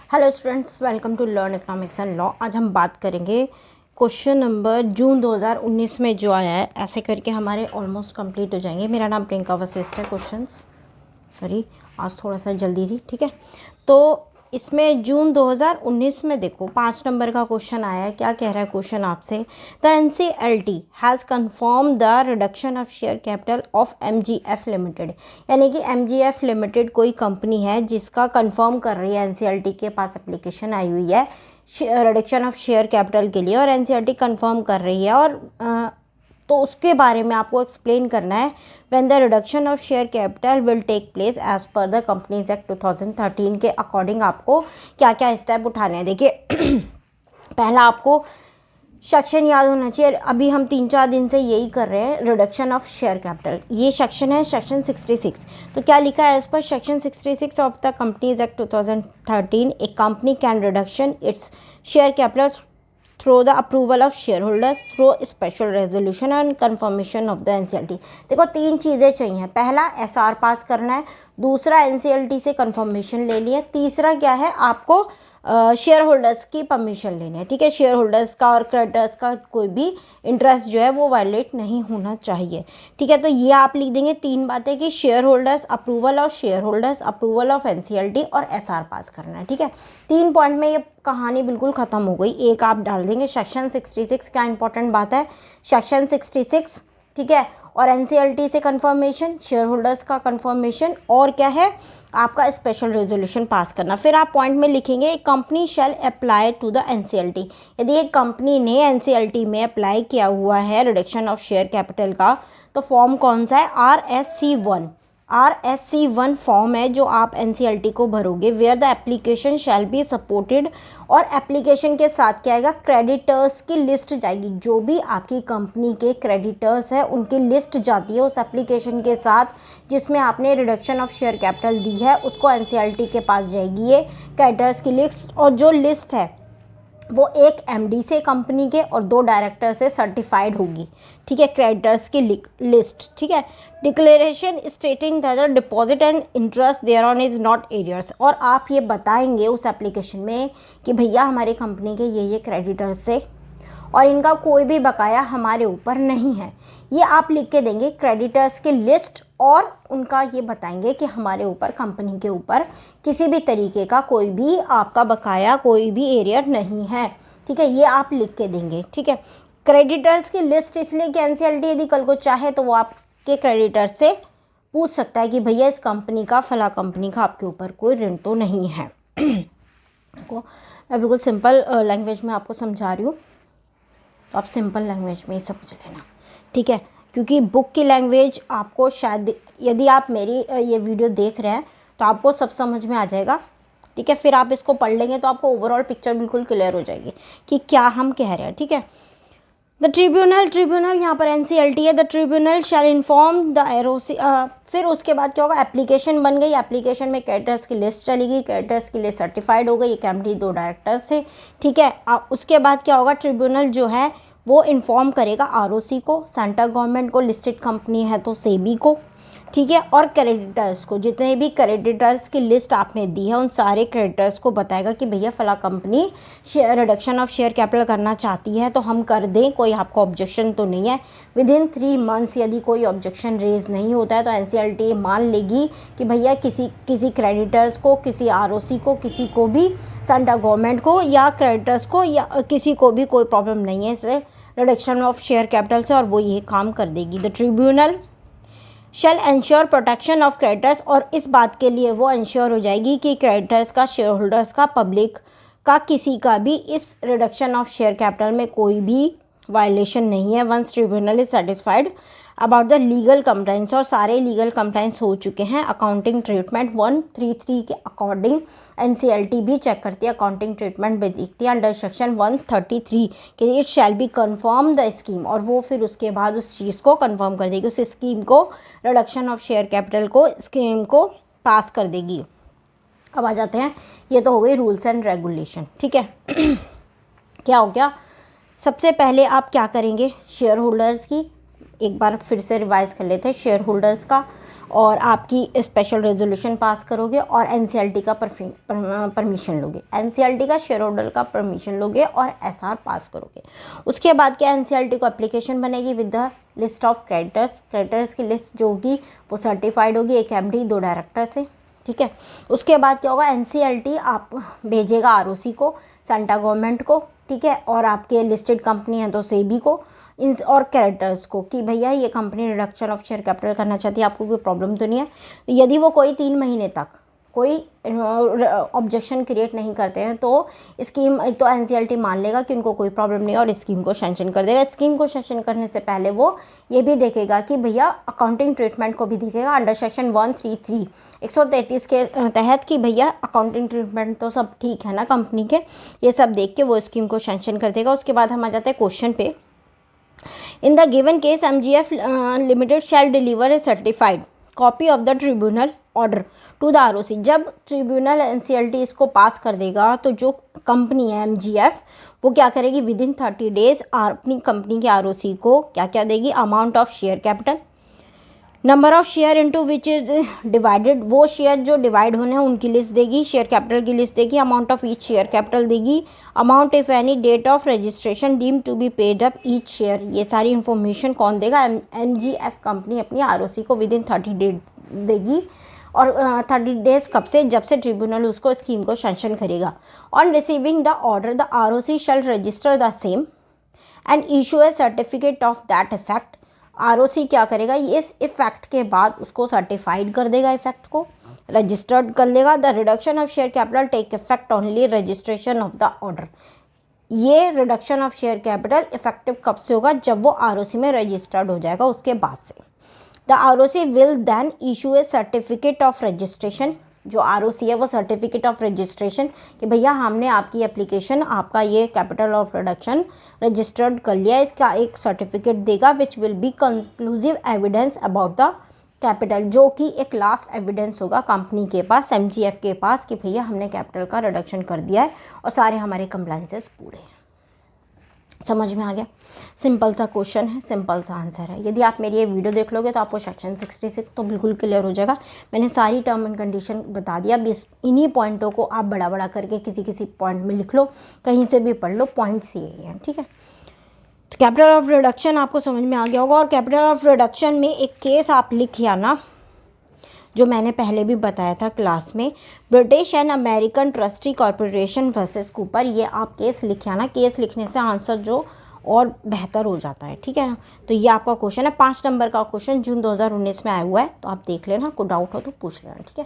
Hello students, welcome to learn economics and law. आज हम बात करेंगे क्वेश्चन नंबर जून 2019 में जो आया है। ऐसे करके हमारे ऑलमोस्ट कंप्लीट हो जाएंगे। मेरा नाम प्रियंका वशिष्ठ है। आज थोड़ा सा जल्दी थी, ठीक है। तो इसमें जून 2019 में देखो 5 नंबर का क्वेश्चन आया है। क्या कह रहा है क्वेश्चन आपसे? The NCLT has confirm the reduction of share capital of MGF limited. यानी कि एमजीएफ लिमिटेड कोई कंपनी है जिसका कंफर्म कर रही है, एनसीएलटी के पास एप्लीकेशन आई हुई है रिडक्शन ऑफ शेयर कैपिटल के लिए, और एनसीएलटी कंफर्म कर रही है। और तो उसके बारे में आपको एक्सप्लेन करना है। When the reduction of share capital will take place as per the Companies Act 2013 के अकॉर्डिंग आपको क्या क्या स्टेप उठाने हैं। देखिए पहला आपको सेक्शन याद होना चाहिए। अभी हम 3-4 दिन से यही कर रहे हैं, रिडक्शन ऑफ शेयर कैपिटल। ये सेक्शन है सेक्शन 66। तो क्या लिखा है as per section 66 of the Companies Act 2013, a company can reduction its share capital through the approval of shareholders through special resolution and confirmation of the NCLT। देखो 3 चीज़ें चाहिए। पहला SR पास करना है, दूसरा NCLT से confirmation ले लिया, तीसरा क्या है आपको शेयर होल्डर्स की परमिशन लेनी है, ठीक है। शेयर होल्डर्स का और क्रेडिटर्स का कोई भी इंटरेस्ट जो है वो वायलेट नहीं होना चाहिए, ठीक है। तो ये आप लिख देंगे 3 बातें कि share holders, approval of share holders, approval of NCLT और एसआर पास करना है, ठीक है। 3 पॉइंट में ये कहानी बिल्कुल ख़त्म हो गई। एक आप डाल देंगे सेक्शन 66। क्या इंपॉर्टेंट बात है? सेक्शन 66, ठीक है। और एनसीएलटी से कंफर्मेशन, शेयर होल्डर्स का कंफर्मेशन, और क्या है आपका स्पेशल रेजोल्यूशन पास करना। फिर आप पॉइंट में लिखेंगे company shall apply to the NCLT. यदि एक कंपनी ने एनसीएलटी में अप्लाई किया हुआ है रिडक्शन ऑफ शेयर कैपिटल का, तो फॉर्म कौन सा है? RSC1 फॉर्म है जो आप एनसीएलटी को भरोगे। Where the application shall be supported, और एप्लीकेशन के साथ क्या आएगा? क्रेडिटर्स की लिस्ट जाएगी। जो भी आपकी कंपनी के क्रेडिटर्स है उनकी लिस्ट जाती है उस एप्लीकेशन के साथ, जिसमें आपने रिडक्शन ऑफ शेयर कैपिटल दी है, उसको एनसीएलटी के पास जाएगी ये क्रेडिटर्स की लिस्ट। और जो लिस्ट है वो एक एमडी से कंपनी के और 2 डायरेक्टर से सर्टिफाइड होगी, ठीक है। क्रेडिटर्स की लिस्ट, ठीक है। Declaration stating that the deposit and interest thereon is not arrears. और आप ये बताएंगे उस एप्लीकेशन में कि भैया हमारी कंपनी के ये क्रेडिटर्स से और इनका कोई भी बकाया हमारे ऊपर नहीं है। ये आप लिख के देंगे क्रेडिटर्स की लिस्ट, और उनका ये बताएंगे कि हमारे ऊपर, कंपनी के ऊपर किसी भी तरीके का कोई भी आपका बकाया, कोई भी एरियर नहीं है, ठीक है। ये आप लिख के देंगे, ठीक है। क्रेडिटर्स की लिस्ट इसलिए कि एनसीएलटी यदि कल को चाहे तो वो आपके क्रेडिटर्स से पूछ सकता है कि भैया इस कंपनी का, फला कंपनी का आपके ऊपर कोई ऋण तो नहीं है। मैं बिल्कुल सिंपल लैंग्वेज में आपको समझा रही हूँ, तो आप सिंपल लैंग्वेज में ही समझ लेना, ठीक है। क्योंकि बुक की लैंग्वेज आपको शायद, यदि आप मेरी ये वीडियो देख रहे हैं तो आपको सब समझ में आ जाएगा, ठीक है। फिर आप इसको पढ़ लेंगे तो आपको ओवरऑल पिक्चर बिल्कुल क्लियर हो जाएगी कि क्या हम कह रहे हैं, ठीक है। द ट्रिब्यूनल यहाँ पर एनसीएलटी है। The tribunal shall inform the ROC. फिर उसके बाद क्या होगा? एप्लीकेशन बन गई, एप्लीकेशन में क्रेडिटर्स की लिस्ट चलेगी, क्रेडिटर्स की लिस्ट सर्टिफाइड हो गई, एक एमडी 2 डायरेक्टर्स थे, ठीक है। उसके बाद क्या होगा? ट्रिब्यूनल जो है वो इन्फॉर्म करेगा आरओसी को, सेंट्रल गवर्नमेंट को, लिस्टेड कंपनी है तो सेबी को, ठीक है। और क्रेडिटर्स को, जितने भी क्रेडिटर्स की लिस्ट आपने दी है उन सारे क्रेडिटर्स को बताएगा कि भैया फला company share reduction of share capital करना चाहती है तो हम कर दें, कोई आपको ऑब्जेक्शन तो नहीं है। विदिन 3 मंथ्स यदि कोई ऑब्जेक्शन रेज नहीं होता है तो एनसीएलटी मान लेगी कि भैया किसी क्रेडिटर्स को, किसी आरओसी को, किसी को भी, सेंट्रल गवर्नमेंट को या क्रेडिटर्स को या किसी को भी कोई प्रॉब्लम नहीं है इससे रिडक्शन ऑफ शेयर कैपिटल से, और वो ये काम कर देगी। The tribunal shall ensure protection of creditors, और इस बात के लिए वो एंश्योर हो जाएगी कि क्रेडिटर्स का, शेयर होल्डर्स का, पब्लिक का, किसी का भी इस रिडक्शन ऑफ शेयर कैपिटल में कोई भी वायलेशन नहीं है। Once tribunal is satisfied about the legal compliance, और सारे लीगल कंप्लाइंस हो चुके हैं अकाउंटिंग ट्रीटमेंट 133 के अकॉर्डिंग, एनसीएलटी भी चेक करती है, अकाउंटिंग ट्रीटमेंट भी देखती है अंडर सेक्शन 133 कि it shall be confirm the scheme, और वो फिर उसके बाद उस चीज़ को कन्फर्म कर देगी, उस स्कीम को, रिडक्शन ऑफ शेयर कैपिटल को, स्कीम को पास कर देगी। अब आ जाते हैं, ये तो हो गई रूल्स एंड रेगुलेशन, ठीक है। क्या हो गया? सबसे पहले आप क्या करेंगे? शेयर होल्डर्स की एक बार फिर से रिवाइज कर लेते हैं। शेयर होल्डर्स का और आपकी स्पेशल रेजोल्यूशन पास करोगे और एनसीएलटी का परमिशन लोगे, एनसीएलटी का शेयर होल्डर का परमिशन लोगे और एसआर पास करोगे। उसके बाद क्या एनसीएलटी को एप्लीकेशन बनेगी with the list of creditors की लिस्ट जो होगी वो सर्टिफाइड होगी, एक एमडी 2 डायरेक्टर से, ठीक है। उसके बाद क्या होगा, एनसीएलटी आप भेजेगा आरओसी को, सेंट्रल गवर्नमेंट को, ठीक है, और आपके लिस्टेड कंपनी है तो सेबी को इन और क्रेडिटर्स को कि भैया ये company reduction of share capital करना चाहती है, आपको कोई प्रॉब्लम तो नहीं है। यदि वो कोई 3 महीने तक कोई ऑब्जेक्शन क्रिएट नहीं करते हैं तो स्कीम तो एनसीएलटी मान लेगा कि उनको कोई प्रॉब्लम नहीं है और स्कीम को सैंक्शन कर देगा। स्कीम को सैंक्शन करने से पहले वो ये भी देखेगा कि भैया अकाउंटिंग ट्रीटमेंट को भी देखेगा अंडर सेक्शन 133 के तहत कि भैया अकाउंटिंग ट्रीटमेंट तो सब ठीक है ना कंपनी के, ये सब देख के वो स्कीम को सैंक्शन कर देगा। उसके बाद हम आ जाते हैं क्वेश्चन पे। In the given case, MGF Limited shall deliver a certified copy of the tribunal order to the ROC। जब ट्रिब्यूनल एनसीएलटी इसको पास कर देगा तो जो कंपनी है MGF वो क्या करेगी, विद इन 30 डेज अपनी कंपनी के ROC को क्या क्या देगी, amount of share capital, number of share into which is divided, वो शेयर जो डिवाइड होने हैं उनकी लिस्ट देगी, शेयर कैपिटल की लिस्ट देगी, amount of each share capital देगी, amount if any, date of registration deem to be paid up each share. ये सारी इन्फॉर्मेशन कौन देगा, MGF कंपनी अपनी ROC को विद इन 30 डेज देगी। और 30 डेज कब से, जब से ट्रिब्यूनल उसको स्कीम को सैंक्शन करेगा। On receiving the order the ROC shall register the same and issue a certificate of that effect. ROC क्या करेगा, इस इफेक्ट के बाद उसको सर्टिफाइड कर देगा, इफेक्ट को रजिस्टर्ड कर लेगा। The reduction of share capital take effect only registration of the order. ये reduction of share capital effective कब से होगा, जब वो ROC में रजिस्टर्ड हो जाएगा उसके बाद से। The ROC will then issue a certificate of registration. जो ROC है वो सर्टिफिकेट ऑफ रजिस्ट्रेशन कि भैया हमने आपकी एप्लीकेशन, आपका ये कैपिटल ऑफ रिडक्शन रजिस्टर्ड कर लिया, इसका एक सर्टिफिकेट देगा which will be conclusive evidence about the capital, जो कि एक लास्ट एविडेंस होगा कंपनी के पास, MGF के पास कि भैया हमने कैपिटल का रिडक्शन कर दिया है और सारे हमारे कंप्लाइंसेस पूरे हैं। समझ में आ गया, सिंपल सा क्वेश्चन है, सिंपल सा आंसर है। यदि आप मेरी ये वीडियो देख लोगे तो आपको सेक्शन 66 तो बिल्कुल क्लियर हो जाएगा। मैंने सारी टर्म एंड कंडीशन बता दिया। अब इन्हीं पॉइंटों को आप बड़ा बड़ा करके किसी किसी पॉइंट में लिख लो, कहीं से भी पढ़ लो, पॉइंट्स यही हैं, ठीक है। तो कैपिटल ऑफ रिडक्शन आपको समझ में आ गया होगा। और कैपिटल ऑफ रिडक्शन में एक केस आप लिख आना जो मैंने पहले भी बताया था क्लास में, British and American trustee corporation versus Cooper. ये आप केस लिखे आना, केस लिखने से आंसर जो और बेहतर हो जाता है, ठीक है ना। तो ये आपका क्वेश्चन है, 5 नंबर का क्वेश्चन, जून 2019 में आया हुआ है, तो आप देख लेना, कोई डाउट हो तो पूछ लेना, ठीक है।